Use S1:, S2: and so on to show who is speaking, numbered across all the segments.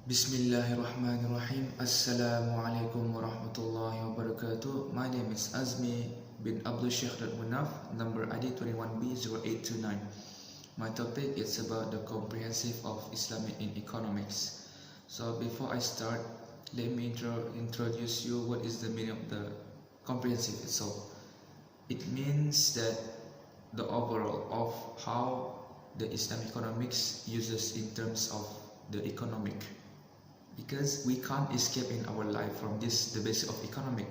S1: Bismillahirrahmanirrahim. Assalamualaikum warahmatullahi wabarakatuh. My name is Azmi bin Abdul Sheikh Munaf, number ID 21B0829. My topic is about the comprehensive of Islamic in economics. So before I start, let me introduce you what is the meaning of the comprehensive itself. It means that the overall of how the Islamic economics uses in terms of the economic, because we can't escape in our life from this the basic of economic.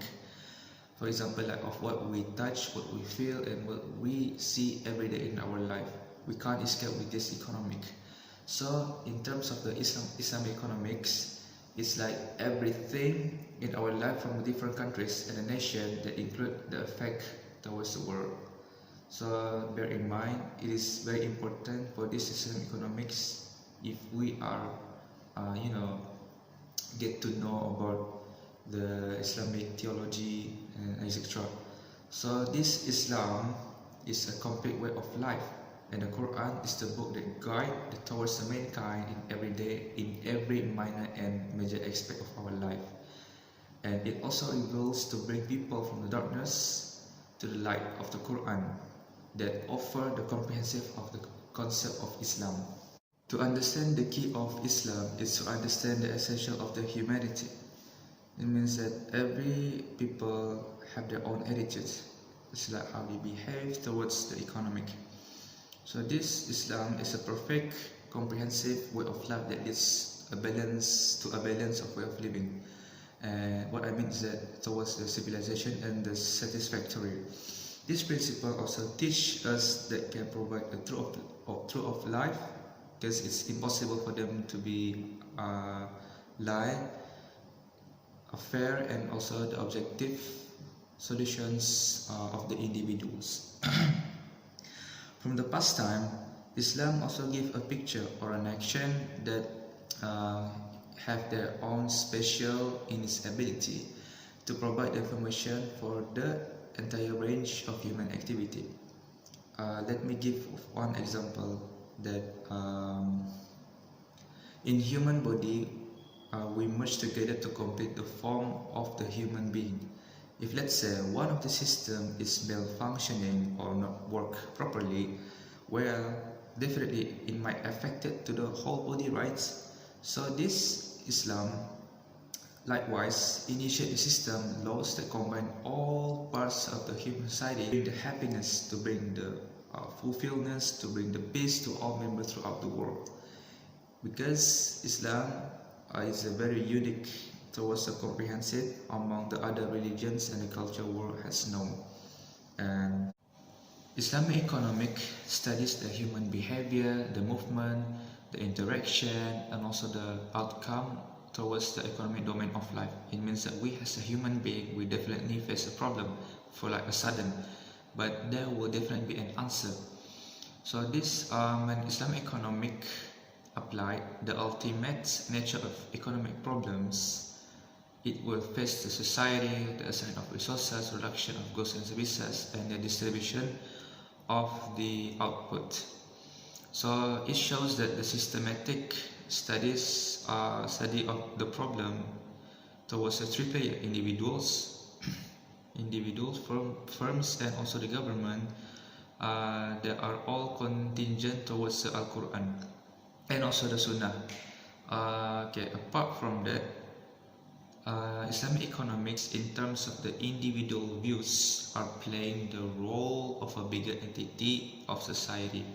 S1: For example, like of what we touch, what we feel, and what we see every day in our life, we can't escape with this economic. So in terms of the Islamic economics, it's like everything in our life from different countries and a nation that include the effect towards the world. So bear in mind, it is very important for this Islamic economics if we are get to know about the Islamic theology and etc. So this Islam is a complete way of life, and the Quran is the book that guides towards the mankind in every day, in every minor and major aspect of our life. And it also evolves to bring people from the darkness to the light of the Quran that offer the comprehensive of the concept of Islam. To understand the key of Islam is to understand the essential of the humanity. It means that every people have their own attitude. It's like how we behave towards the economic. So this Islam is a perfect, comprehensive way of life that leads a balance of way of living. And what I mean is that towards the civilization and the satisfactory. This principle also teach us that can provide a truth of life, because it's impossible for them to be lie, fair, and also the objective solutions of the individuals. From the past time, Islam also give a picture or an action that have their own special in its ability to provide information for the entire range of human activity. Let me give one example that in human body we merge together to complete the form of the human being. If let's say one of the system is malfunctioning or not work properly, well, definitely it might affect it to the whole body, right? So this Islam likewise initiate a system laws that combine all parts of the human society, bring the happiness, to bring the fulfillment, to bring the peace to all members throughout the world. Because Islam is a very unique towards a comprehensive among the other religions and the culture world has known. And Islamic economic studies the human behavior, the movement, the interaction, and also the outcome towards the economic domain of life. It means that we as a human being, we definitely face a problem for like a sudden, but there will definitely be an answer. So this when Islamic economic applied the ultimate nature of economic problems, it will face the society, the assignment of resources, reduction of goods and services, and the distribution of the output. So it shows that the systematic study of the problem towards the three player individuals, firms, and also the government, they are all contingent towards the Al-Quran and also the Sunnah. Apart from that, Islamic economics in terms of the individual views are playing the role of a bigger entity of society,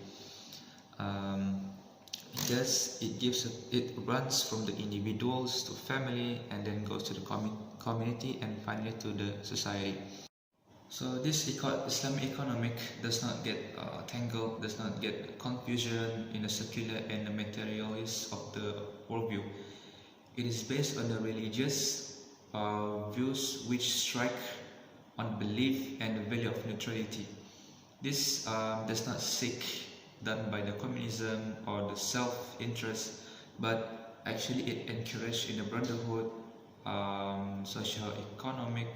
S1: because it runs from the individuals to family and then goes to the community and finally to the society. So this Islamic economic does not get tangled, does not get confusion in the secular and the materialist of the worldview. It is based on the religious views which strike on belief and the value of neutrality. This does not seek done by the communism or the self-interest, but actually it encourages in the brotherhood, socio-economic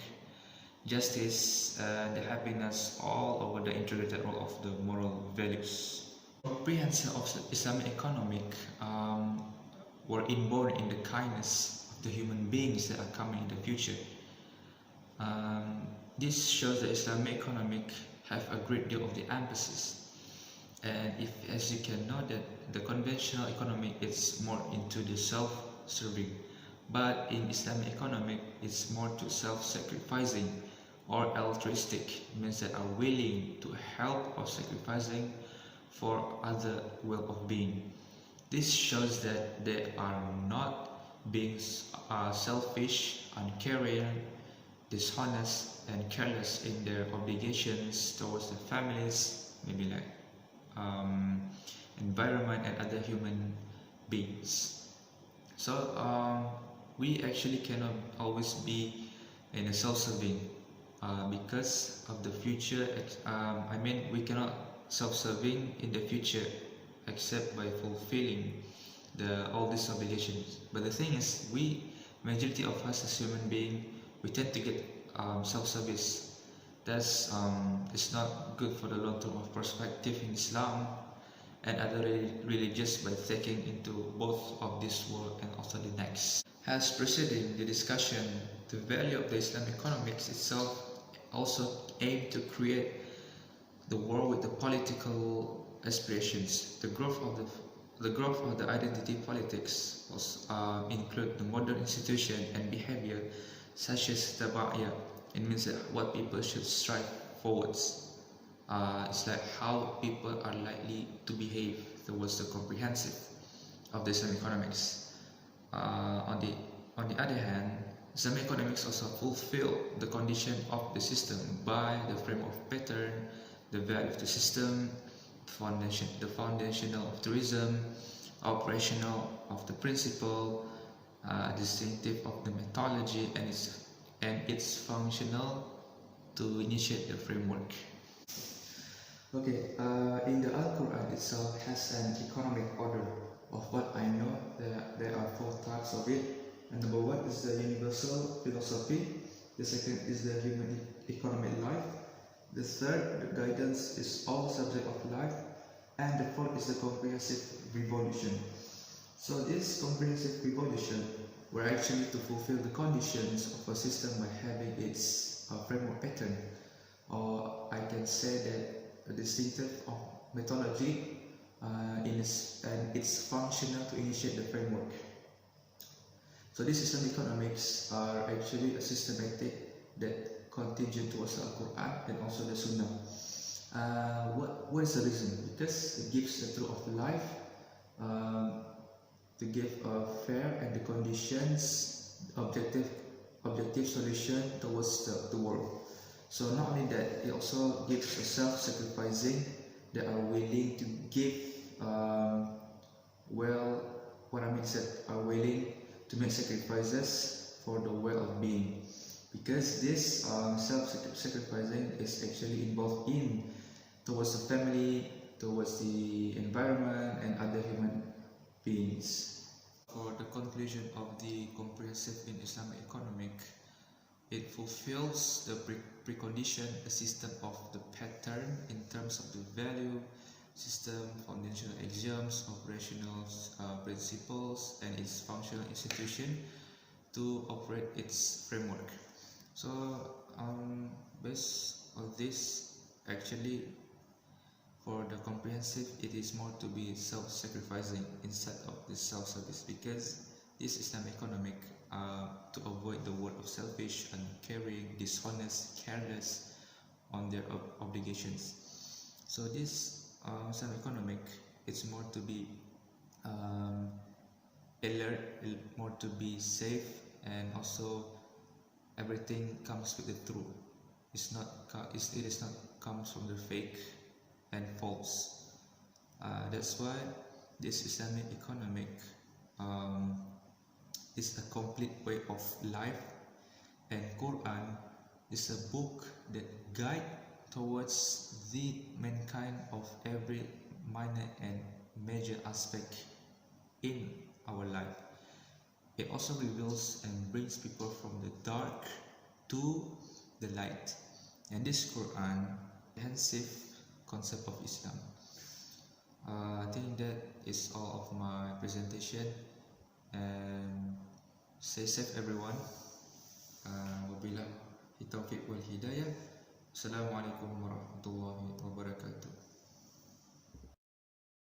S1: justice, and the happiness all over the integrated role of the moral values. Comprehension of Islamic economic were inborn in the kindness of the human beings that are coming in the future. This shows that Islamic economic have a great deal of the emphasis. And if, as you can know, that the conventional economy is more into the self-serving, but in Islamic economic it's more to self-sacrificing or altruistic, means that are willing to help or sacrificing for other well of being. This shows that they are not being selfish, uncaring, dishonest, and careless in their obligations towards their families, maybe like environment and other human beings. So we actually cannot always be in a self-serving because of the future. We cannot self-serving in the future except by fulfilling all these obligations. But the thing is, majority of us as human beings, we tend to get self-service. That's it's not good for the long-term perspective in Islam and other religions by taking into both of this world and also the next. As preceding the discussion, the value of the Islamic economics itself also aimed to create the world with the political aspirations. The growth of the identity politics was include the modern institution and behavior such as taba'iyah. It means that what people should strive forwards. It's like how people are likely to behave towards the comprehensive of the Islamic economics. On the other hand, Islamic economics also fulfill the condition of the system by the frame of pattern, the value of the system, the foundational of tourism, operational of the principle, distinctive of the methodology, and it's functional to initiate the framework. Okay, in the Al-Quran itself has an economic order. Of what I know, there are 4 types of it. And number 1 is the universal philosophy. The second is the human economic life. The third, the guidance is all subject of life. And the fourth is the comprehensive revolution. So this comprehensive revolution were actually to fulfill the conditions of a system by having its framework pattern, or I can say that a distinctive of methodology and it's functional to initiate the framework. So this Islamic economics are actually a systematic that contingent towards the Quran and also the Sunnah. What is the reason? Because it gives the truth of life, to give a fair and the conditions, objective solution towards the world. So not only that, it also gives a self-sacrificing that are willing to give, are willing to make sacrifices for the well-being. Because this self-sacrificing is actually involved in towards the family, towards the environment and other human beings. For the conclusion of the comprehensive in Islamic economic, it fulfills the precondition, a system of the pattern in terms of the value, system, foundational axioms, operational principles, and its functional institution to operate its framework. So based on this, actually for the comprehensive, it is more to be self-sacrificing instead of the self-service, because this Islamic economic to avoid the word of selfish, uncaring, dishonest, careless on their obligations. So this Islamic economic, it's more to be alert, more to be safe, and also everything comes with the truth. It is not comes from the fake and false. That's why this Islamic economic is a complete way of life, and Quran is a book that guide towards the mankind of every minor and major aspect in our life. It also reveals and brings people from the dark to the light. And this Quran, comprehensive concept of Islam. I think that is all of my presentation. and stay safe everyone. Wabillahi taufiq wal hidayah. Assalamualaikum warahmatullahi wabarakatuh.